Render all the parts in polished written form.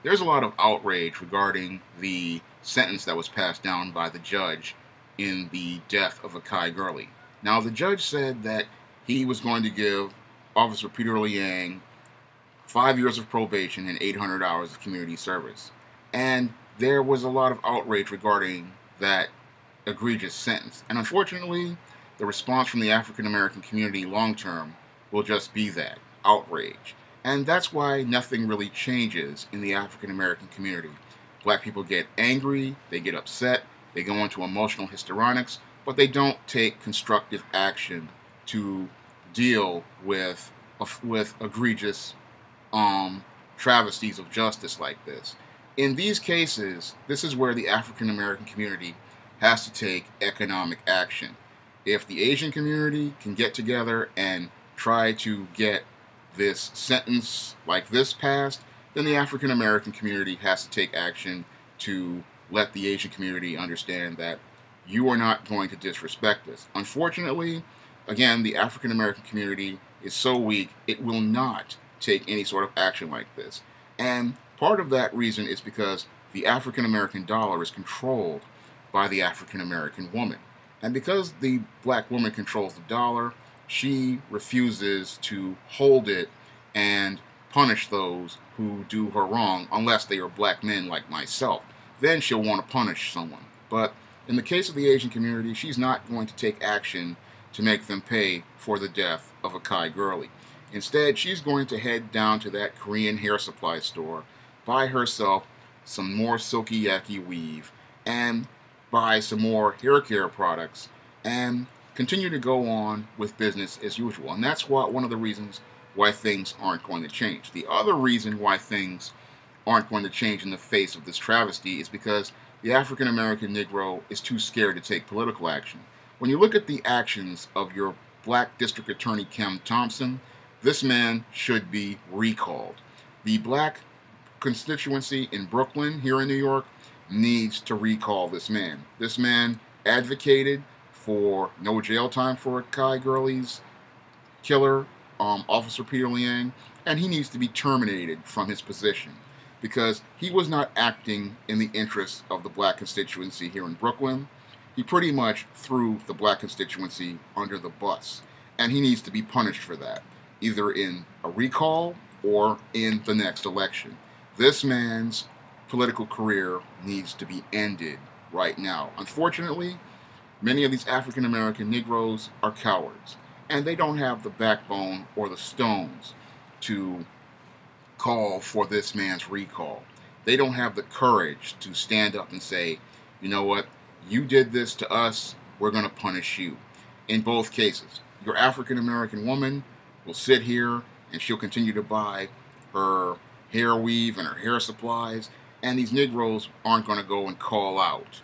there's a lot of outrage regarding the sentence that was passed down by the judge in the death of Akai Gurley. Now, the judge said that he was going to give Officer Peter Liang 5 years of probation and 800 hours of community service. And there was a lot of outrage regarding that egregious sentence. And unfortunately, the response from the African American community long term will just be that outrage. And that's why nothing really changes in the African American community. Black people get angry, they get upset, they go into emotional histrionics, but they don't take constructive action to deal with egregious travesties of justice like this. In these cases, this is where the African American community has to take economic action. If the Asian community can get together and try to get this sentence like this passed, then the African American community has to take action to let the Asian community understand that you are not going to disrespect us. Unfortunately, again, the African American community is so weak, it will not take any sort of action like this. And part of that reason is because the African American dollar is controlled by the African American woman. And because the black woman controls the dollar, she refuses to hold it and punish those who do her wrong unless they are black men like myself. Then she'll want to punish someone. But in the case of the Asian community, she's not going to take action to make them pay for the death of Akai Gurley. Instead, she's going to head down to that Korean hair supply store, buy herself some more silky yaki weave, and buy some more hair care products, and continue to go on with business as usual. And that's one of the reasons why things aren't going to change. The other reason why things aren't going to change in the face of this travesty is because the African American Negro is too scared to take political action. When you look at the actions of your black district attorney, Kem Thompson, this man should be recalled. The black constituency in Brooklyn, here in New York, needs to recall this man. This man advocated for no jail time for Akai Gurley's killer, Officer Peter Liang, and he needs to be terminated from his position because he was not acting in the interests of the black constituency here in Brooklyn. He pretty much threw the black constituency under the bus, and he needs to be punished for that, either in a recall or in the next election. This man's political career needs to be ended right now. Unfortunately, many of these African American Negroes are cowards, and they don't have the backbone or the stones to call for this man's recall. They don't have the courage to stand up and say, you know what, you did this to us, we're going to punish you. In both cases, your African American woman will sit here and she'll continue to buy her hair weave and her hair supplies, and these Negroes aren't going to go and call out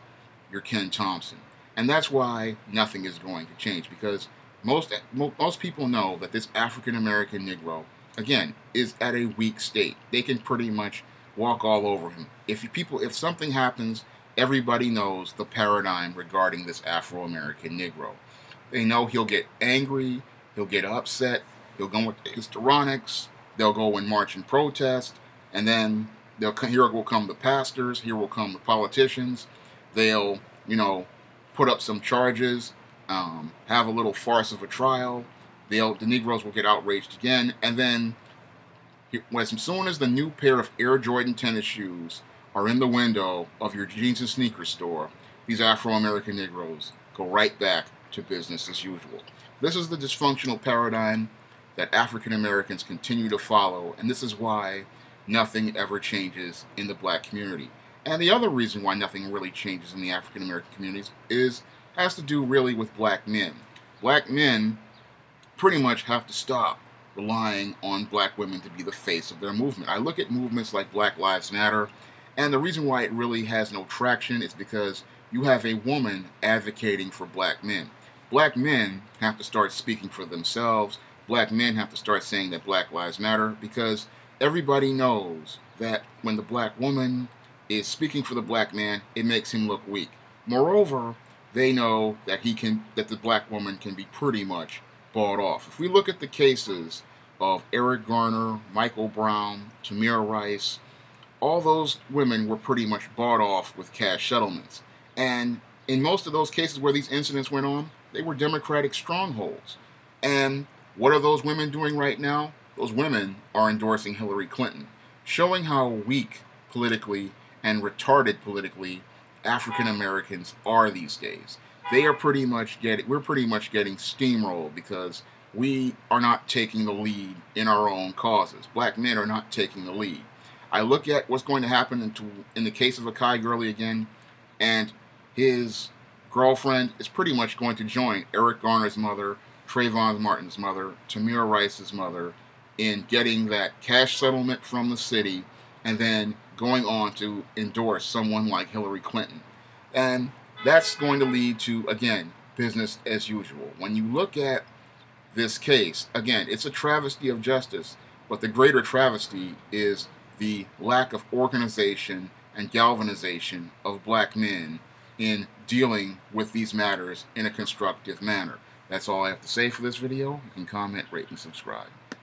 your Ken Thompson. And that's why nothing is going to change, because most people know that this African American Negro, again, is at a weak state. They can pretty much walk all over him. If something happens, everybody knows the paradigm regarding this Afro-American Negro. They know he'll get angry, he'll get upset, he'll go with histrionics, they'll go and march and protest, and then here will come the pastors, here will come the politicians. They'll, put up some charges, have a little farce of a trial. The Negroes will get outraged again, and then as soon as the new pair of Air Jordan tennis shoes are in the window of your jeans and sneakers store, these Afro-American Negroes go right back to business as usual. This is the dysfunctional paradigm that African Americans continue to follow, and this is why nothing ever changes in the black community. And the other reason why nothing really changes in the African American communities has to do really with black men. Black men pretty much have to stop relying on black women to be the face of their movement. I look at movements like Black Lives Matter, and the reason why it really has no traction is because you have a woman advocating for black men. Black men have to start speaking for themselves. Black men have to start saying that Black Lives Matter, because everybody knows that when the black woman is speaking for the black man, it makes him look weak. Moreover, they know that the black woman can be pretty much bought off. If we look at the cases of Eric Garner, Michael Brown, Tamir Rice, all those women were pretty much bought off with cash settlements. And in most of those cases where these incidents went on, they were Democratic strongholds. And what are those women doing right now? Those women are endorsing Hillary Clinton, showing how weak politically and retarded politically African Americans are these days. We're pretty much getting steamrolled because we are not taking the lead in our own causes. Black men are not taking the lead. I look at what's going to happen in the case of Akai Gurley again, and his girlfriend is pretty much going to join Eric Garner's mother, Trayvon Martin's mother, Tamir Rice's mother, in getting that cash settlement from the city and then going on to endorse someone like Hillary Clinton. And that's going to lead to, again, business as usual. When you look at this case, again, it's a travesty of justice, but the greater travesty is the lack of organization and galvanization of black men in dealing with these matters in a constructive manner. That's all I have to say for this video. You can comment, rate, and subscribe.